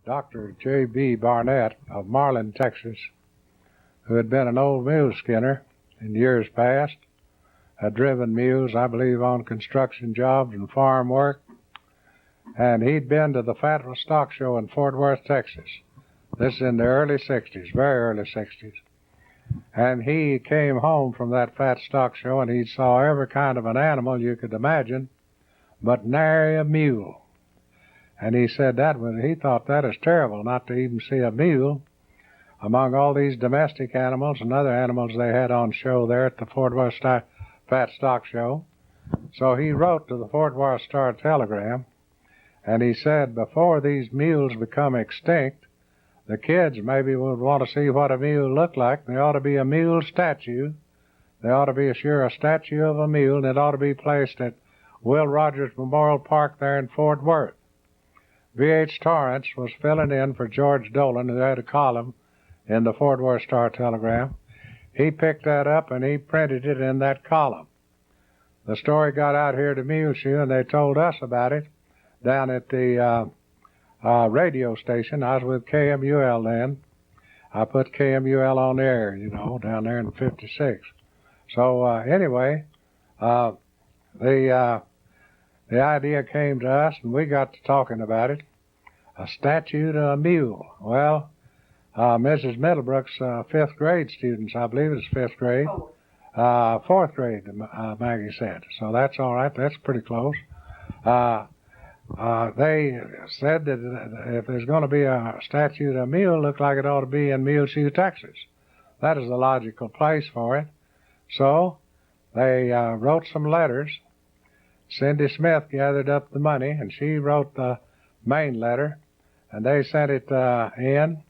Dr. J.B. Barnett of Marlin, Texas, who had been an old mule skinner in years past, had driven mules, I believe, on construction jobs and farm work, and he'd been to the Fayetteville Stock Show in Fort Worth, Texas. This is in the early 60s, very early 60s. And he came home from that fat stock show, and he saw every kind of an animal you could imagine, but nary a mule. And he said he thought that is terrible, not to even see a mule among all these domestic animals and other animals they had on show there at the Fort Worth Fat Stock Show. So he wrote to the Fort Worth Star-Telegram, and he said, before these mules become extinct, the kids maybe would want to see what a mule looked like. There ought to be a mule statue. There ought to be a statue of a mule, and it ought to be placed at Will Rogers Memorial Park there in Fort Worth. V.H. Torrance was filling in for George Dolan, who had a column in the Fort Worth Star-Telegram. He picked that up and he printed it in that column. The story got out here to Muleshoe, and they told us about it down at the radio station. I was with KMUL then. I put KMUL on the air, down there in 56. So anyway, the idea came to us, and we got to talking about it. A statue to a mule. Well, Mrs. Middlebrook's fifth grade students, I believe it's fifth grade. Fourth grade, Maggie said. So that's all right. That's pretty close. They said that if there's going to be a statue to a mule, it looked like it ought to be in Muleshoe, Texas. That is the logical place for it. So they wrote some letters. Cindy Smith gathered up the money, and she wrote the main letter, and they sent it in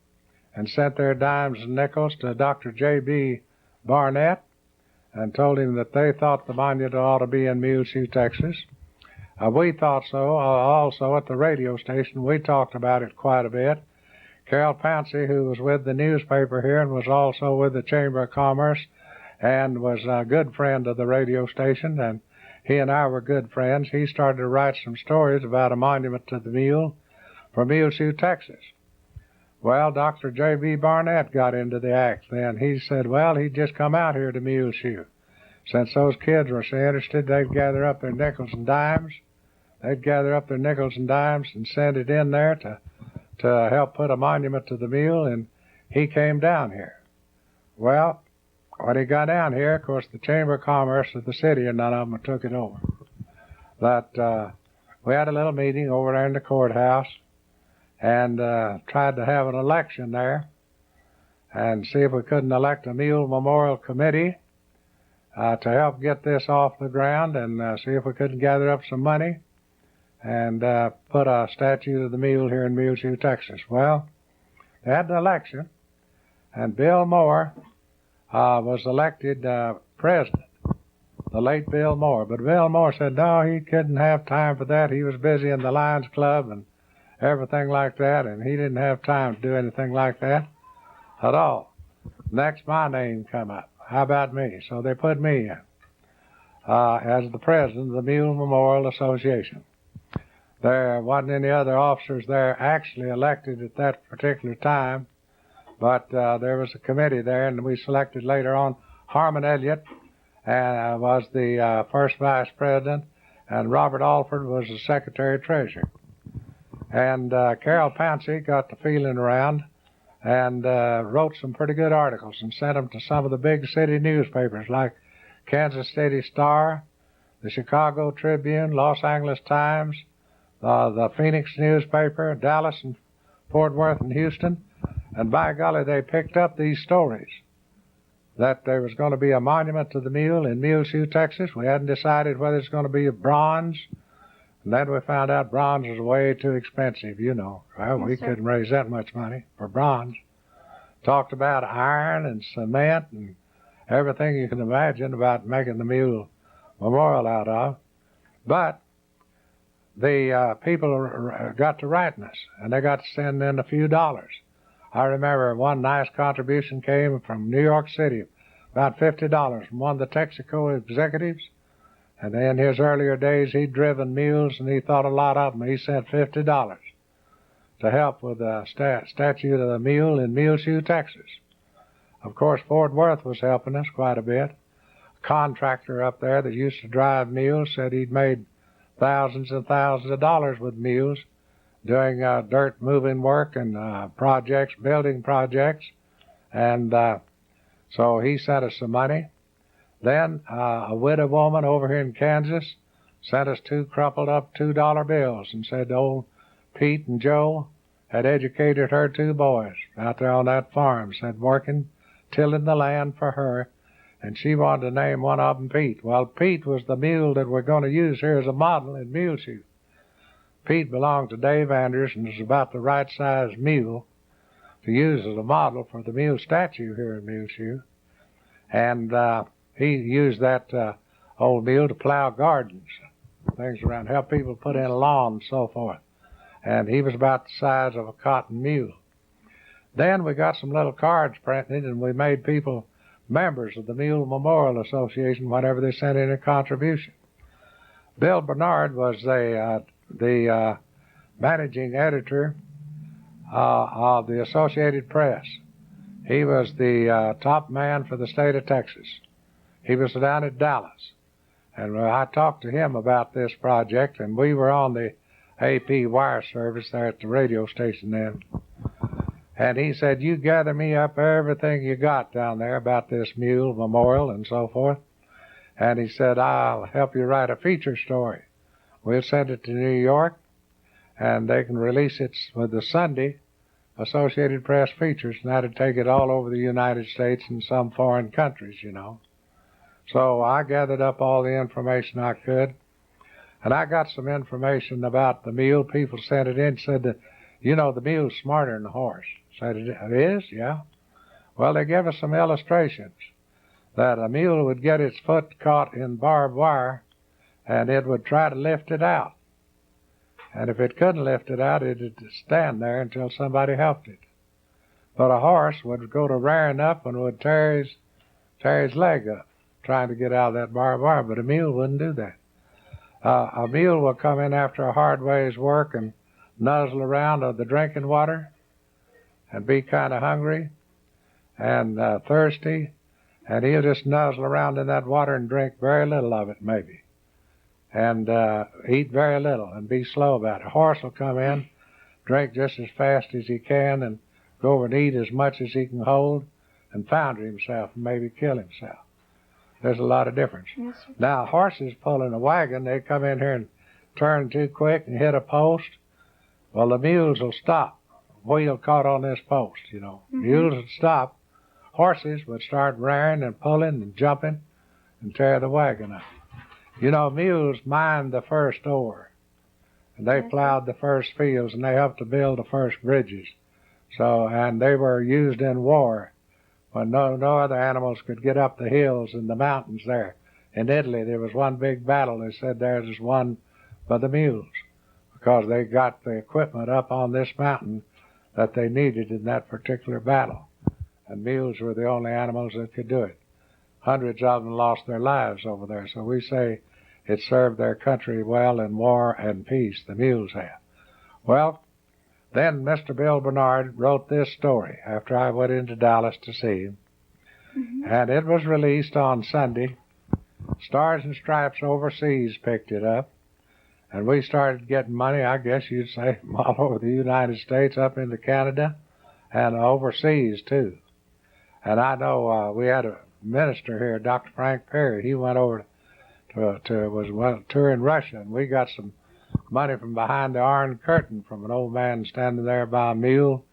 and sent their dimes and nickels to Dr. J.B. Barnett and told him that they thought the monument ought to be in Muleshoe, Texas. We thought so also at the radio station. We talked about it quite a bit. Carol Pouncey, who was with the newspaper here and was also with the Chamber of Commerce and was a good friend of the radio station, and he and I were good friends. He started to write some stories about a monument to the mule for Muleshoe, Texas. Well, Dr. J.B. Barnett got into the act then. He said, well, he'd just come out here to Muleshoe. Since those kids were so interested, they'd gather up their nickels and dimes. They'd gather up their nickels and dimes and send it in there to help put a monument to the mule, and he came down here. Well, when he got down here, of course, the Chamber of Commerce of the city, and none of them took it over. But we had a little meeting over there in the courthouse and tried to have an election there and see if we couldn't elect a Mule Memorial Committee to help get this off the ground, and see if we couldn't gather up some money and put a statue of the mule here in Muleshoe, Texas. Well, they had the election, and Bill Moore was elected president, the late Bill Moore. But Bill Moore said no, he couldn't have time for that. He was busy in the Lions Club and everything like that, and he didn't have time to do anything like that at all. Next, my name come up. How about me? So they put me in as the president of the Mule Memorial Association. There wasn't any other officers there actually elected at that particular time, but there was a committee there, and we selected later on Harmon Elliott was the first vice president, and Robert Alford was the secretary-treasurer. And Carol Pouncey got the feeling around and wrote some pretty good articles and sent them to some of the big city newspapers like Kansas City Star, the Chicago Tribune, Los Angeles Times, the Phoenix newspaper, Dallas and Fort Worth and Houston. And by golly, they picked up these stories that there was going to be a monument to the mule in Muleshoe, Texas. We hadn't decided whether it's going to be bronze. And then we found out bronze was way too expensive, Well, we couldn't raise that much money for bronze. Talked about iron and cement and everything you can imagine about making the Mule Memorial out of. But the people got to writing us, and they got to send in a few dollars. I remember one nice contribution came from New York City, about $50 from one of the Texaco executives. And in his earlier days, he'd driven mules, and he thought a lot of them. He sent $50. to help with the statute of the mule in Muleshoe, Texas. Of course, Fort Worth was helping us quite a bit. A contractor up there that used to drive mules said he'd made thousands and thousands of dollars with mules doing dirt moving work and projects, building projects. And so he sent us some money. Then a widow woman over here in Kansas sent us 2 crumpled up $2 bills and said old Pete and Joe had educated her 2 boys out there on that farm, said working, tilling the land for her, and she wanted to name one of them Pete. Well, Pete was the mule that we're going to use here as a model in Muleshoe. Pete belonged to Dave Anderson and is about the right size mule to use as a model for the mule statue here in Muleshoe. And he used that old mule to plow gardens, things around, help people put in a lawn and so forth. And he was about the size of a cotton mule. Then we got some little cards printed, and we made people members of the Mule Memorial Association whenever they sent in a contribution. Bill Bernard was the managing editor of the Associated Press. He was the top man for the state of Texas. He was down at Dallas. And I talked to him about this project, and we were on the AP wire service there at the radio station then. And he said, you gather me up everything you got down there about this mule memorial and so forth. And he said, I'll help you write a feature story. We'll send it to New York, and they can release it with the Sunday Associated Press features, and that'd take it all over the United States and some foreign countries, you know. So I gathered up all the information I could, and I got some information about the mule. People sent it in, said that, you know, the mule's smarter than the horse. Said, it is? Yeah. Well, they gave us some illustrations that a mule would get its foot caught in barbed wire, and it would try to lift it out. And if it couldn't lift it out, it'd stand there until somebody helped it. But a horse would go to rearing up and would tear his leg up, trying to get out of that barbed wire, but a mule wouldn't do that. A mule will come in after a hard day's work and nuzzle around of the drinking water and be kind of hungry and thirsty, and he'll just nuzzle around in that water and drink very little of it, maybe, and eat very little and be slow about it. A horse will come in, drink just as fast as he can, and go over and eat as much as he can hold and founder himself and maybe kill himself. There's a lot of difference. Yes, sir. Now, horses pulling a wagon, they come in here and turn too quick and hit a post. Well, the mules will stop. Wheel caught on this post, you know. Mm-hmm. Mules would stop. Horses would start rearing and pulling and jumping and tear the wagon up. You know, mules mined the first ore, and they plowed the first fields, and they helped to build the first bridges. So, and they were used in war when no other animals could get up the hills and the mountains there. In Italy, there was one big battle. They said theirs was won by the mules because they got the equipment up on this mountain that they needed in that particular battle. And mules were the only animals that could do it. Hundreds of them lost their lives over there. So we say it served their country well in war and peace, the mules have. Well, then Mr. Bill Bernard wrote this story after I went into Dallas to see him. Mm-hmm. And it was released on Sunday. Stars and Stripes overseas picked it up. And we started getting money, I guess you'd say, from all over the United States up into Canada and overseas, too. And I know we had a minister here, Dr. Frank Perry. He went over was touring Russia, and we got some money from behind the Iron Curtain from an old man standing there by a mule.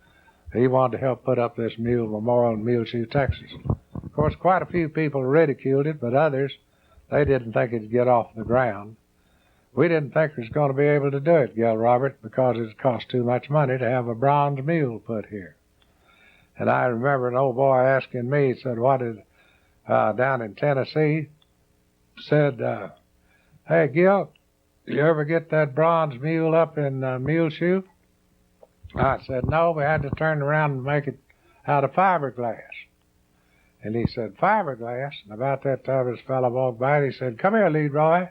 He wanted to help put up this mule memorial in Muleshoe, Texas. Of course, quite a few people ridiculed it, but others, they didn't think it'd get off the ground. We didn't think we was going to be able to do it, Gil Robert, because it cost too much money to have a bronze mule put here. And I remember an old boy asking me, he said, down in Tennessee, said, hey, Gil, you ever get that bronze mule up in Muleshoe? I said, no, we had to turn around and make it out of fiberglass. And he said, fiberglass? And about that time, this fellow walked by and he said, come here, Leroy.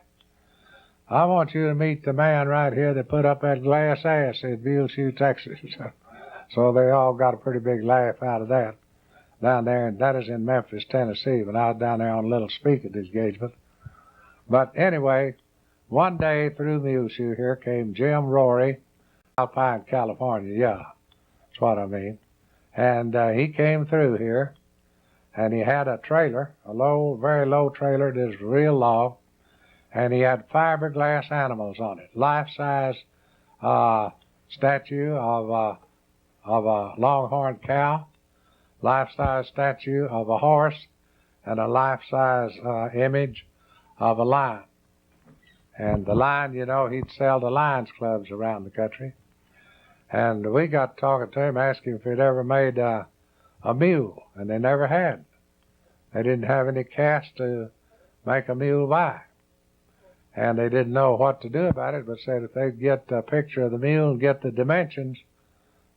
I want you to meet the man right here that put up that glass ass in Muleshoe, Texas. So they all got a pretty big laugh out of that down there, and that is in Memphis, Tennessee, but I was down there on a little speaking engagement. But anyway, one day through Muleshoe here came Jim Rory, Alpine, California, yeah, that's what I mean. And he came through here, and he had a trailer, a low, very low trailer that is real log, and he had fiberglass animals on it, life-size statue of a longhorn cow, life-size statue of a horse, and a life-size image of a lion. And the lion, you know, he'd sell the Lions Clubs around the country. And we got talking to him, asking if he'd ever made a mule, and they never had. They didn't have any cash to make a mule by. And they didn't know what to do about it, but said if they'd get a picture of the mule and get the dimensions,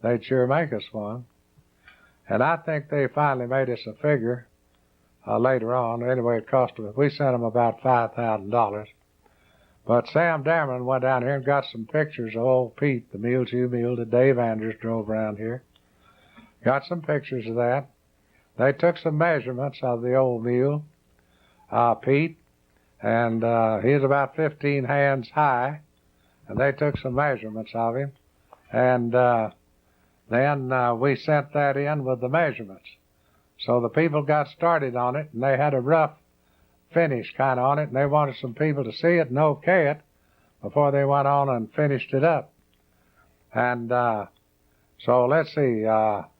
they'd sure make us one. And I think they finally made us a figure later on. Anyway, it cost us, we sent them about $5,000. But Sam Dameron went down here and got some pictures of old Pete, the Muleshoe mule that Dave Andrews drove around here. Got some pictures of that. They took some measurements of the old mule, Pete, and he was about 15 hands high, and they took some measurements of him. And then we sent that in with the measurements. So the people got started on it, and they had a rough finish kind of on it, and they wanted some people to see it and okay it before they went on and finished it up. And so let's see,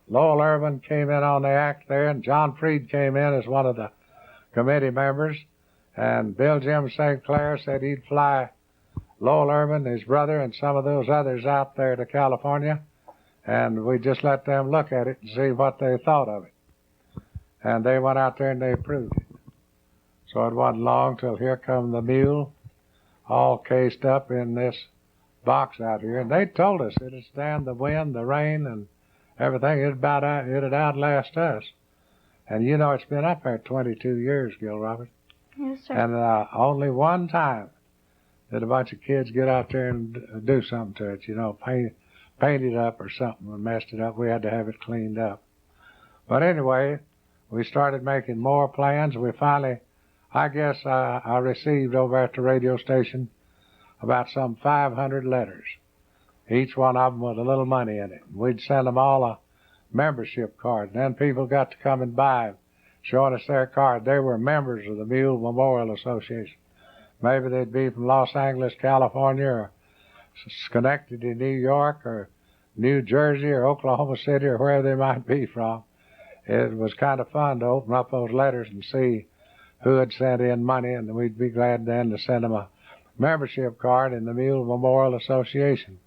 Lowell Irvin came in on the act there, and John Freed came in as one of the committee members, and Bill Jim St. Clair said he'd fly Lowell Irvin, his brother, and some of those others out there to California, and we just let them look at it and see what they thought of it. And they went out there and they approved it. So it wasn't long till here come the mule, all cased up in this box out here. And they told us it'd stand the wind, the rain, and everything. It'd outlast us. And you know, it's been up there 22 years, Gil Robert. Yes, sir. And only one time did a bunch of kids get out there and do something to it, you know, paint it up or something and messed it up. We had to have it cleaned up. But anyway, we started making more plans. We finally, I guess I received over at the radio station about some 500 letters, each one of them with a little money in it. We'd send them all a membership card, and then people got to come and buy, showing us their card. They were members of the Mule Memorial Association. Maybe they'd be from Los Angeles, California, or Schenectady, New York, or New Jersey, or Oklahoma City, or wherever they might be from. It was kind of fun to open up those letters and see who had sent in money, and we'd be glad then to send them a membership card in the Mule Memorial Association.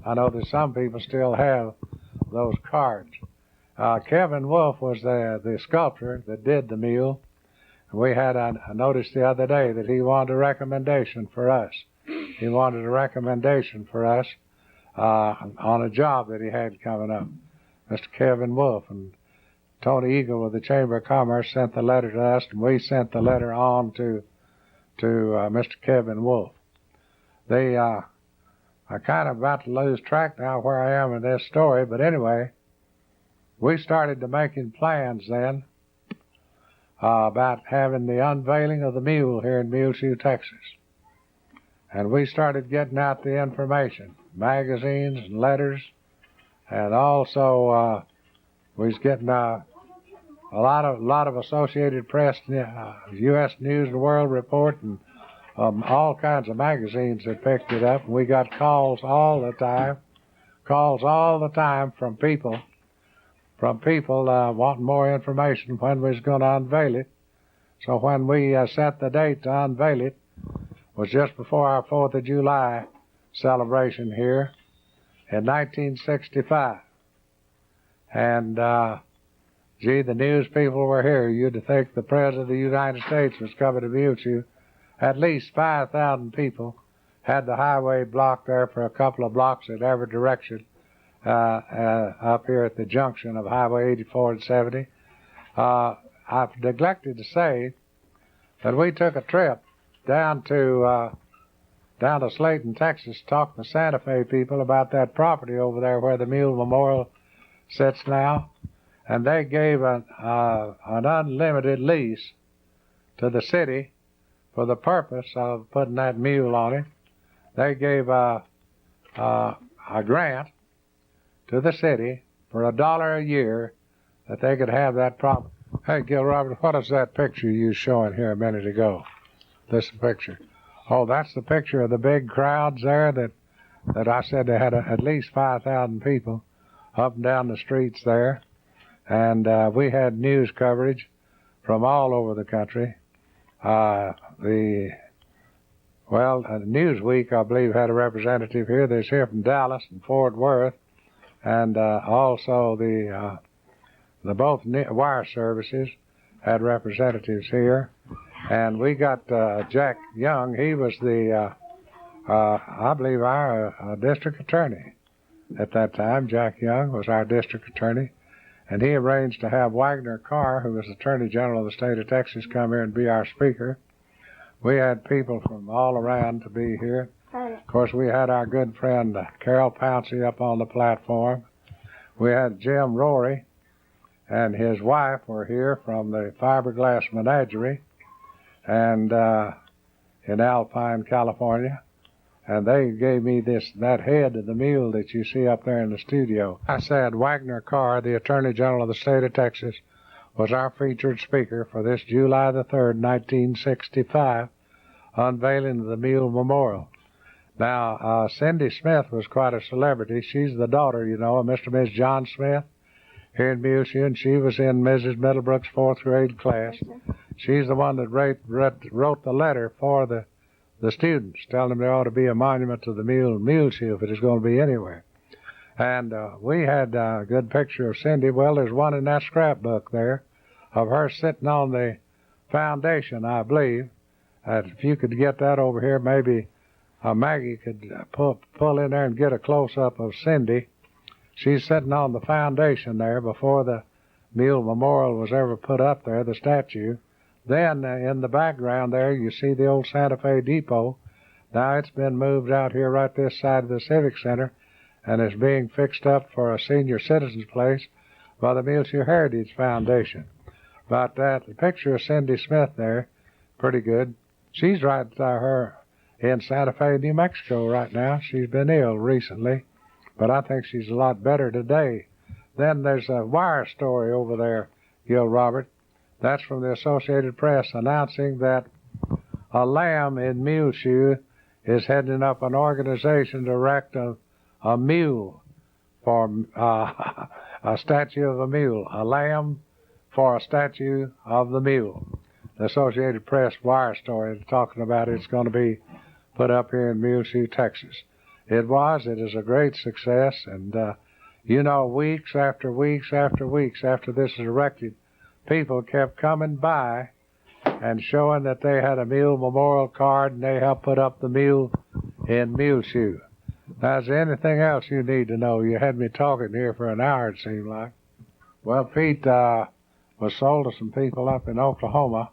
I know that some people still have those cards. Kevin Wolf was the sculptor that did the mule. We had a notice the other day that he wanted a recommendation for us. He wanted a recommendation for us on a job that he had coming up, Mr. Kevin Wolf. And Tony Eagle with the Chamber of Commerce sent the letter to us, and we sent the letter on to Mr. Kevin Wolf. I'm kind of about to lose track now where I am in this story, but anyway, we started to making plans then about having the unveiling of the mule here in Muleshoe, Texas. And we started getting out the information, magazines and letters, and also we was getting a lot of Associated Press, U.S. News and World Report, and all kinds of magazines that picked it up. And we got calls all the time from people wanting more information when we was going to unveil it. So when we set the date to unveil it, was just before our 4th of July celebration here in 1965. And, gee, the news people were here. You'd think the President of the United States was coming to Muleshoe. At least 5,000 people had the highway blocked there for a couple of blocks in every direction up here at the junction of Highway 84 and 70. I've neglected to say that we took a trip down to down to Slayton, Texas, talking to Santa Fe people about that property over there where the Mule Memorial sits now, and they gave an unlimited lease to the city for the purpose of putting that mule on it. They gave a grant to the city for $1 a year that they could have that property. Hey, Gil Robert, what is that picture you was showing here a minute ago? This picture. Oh, that's the picture of the big crowds there that I said they had at least 5,000 people up and down the streets there. And we had news coverage from all over the country. Newsweek, I believe, had a representative here. There's here from Dallas and Fort Worth, and also the both wire services had representatives here. And we got Jack Young. He was I believe, our district attorney at that time. Jack Young was our district attorney. And he arranged to have Wagner Carr, who was Attorney General of the state of Texas, come here and be our speaker. We had people from all around to be here. Of course, we had our good friend Carol Pouncey up on the platform. We had Jim Rory and his wife were here from the Fiberglass Menagerie and in Alpine, California. And they gave me that head of the mule that you see up there in the studio. I said Wagner Carr, the Attorney General of the state of Texas, was our featured speaker for this July the 3rd, 1965, unveiling of the Mule Memorial. Now, Cindy Smith was quite a celebrity. She's the daughter, of Mr. and Miss John Smith here in Muleshoe, and she was in Mrs. Middlebrook's 4th grade class. She's the one that wrote the letter for the students, telling them there ought to be a monument to the Muleshoe if it is going to be anywhere. And we had a good picture of Cindy. Well, there's one in that scrapbook there of her sitting on the foundation, I believe. If you could get that over here, maybe Maggie could pull in there and get a close-up of Cindy. She's sitting on the foundation there before the Mule Memorial was ever put up there, the statue. Then in the background there, you see the old Santa Fe Depot. Now it's been moved out here right this side of the Civic Center, and is being fixed up for a senior citizens place by the Muleshoe Heritage Foundation. But the picture of Cindy Smith there, pretty good. She's right her in Santa Fe, New Mexico right now. She's been ill recently, but I think she's a lot better today. Then there's a wire story over there, Gil Robert. That's from the Associated Press announcing that a lamb in Muleshoe is heading up an organization to erect a mule for a statue of a mule, a lamb for a statue of the mule. The Associated Press wire story talking about it's going to be put up here in Muleshoe, Texas. It is a great success, and weeks after weeks after weeks after this is erected, people kept coming by and showing that they had a Mule Memorial card and they helped put up the mule in Muleshoe. Now, is there anything else you need to know? You had me talking here for an hour, it seemed like. Well, Pete was sold to some people up in Oklahoma,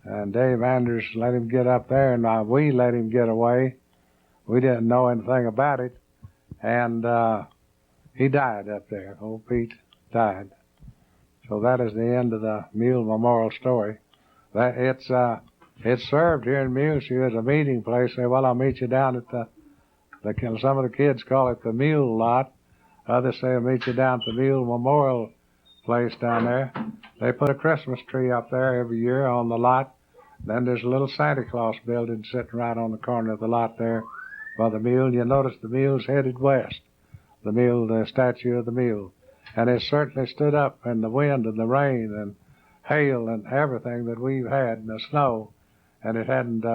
and Dave Anders let him get up there, and we let him get away. We didn't know anything about it, and he died up there. Old Pete died. So that is the end of the Mule Memorial story. It's served here in Muleshoe as a meeting place. Say, well, I'll meet you down at some of the kids call it the Mule Lot. Others say I'll meet you down at the Mule Memorial place down there. They put a Christmas tree up there every year on the lot. Then there's a little Santa Claus building sitting right on the corner of the lot there by the mule. You notice the mule's headed west. The statue of the mule. And it certainly stood up in the wind and the rain and hail and everything that we've had and the snow. And it hadn't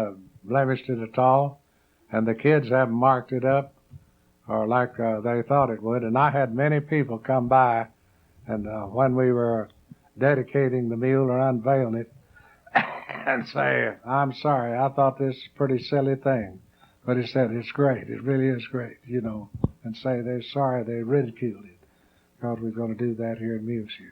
blemished it at all. And the kids haven't marked it up or like they thought it would. And I had many people come by and when we were dedicating the mule or unveiling it and say, I'm sorry, I thought this was a pretty silly thing. But he said, it's great. It really is great, and say they're sorry they ridiculed it. Because we're going to do that here in Muleshoe.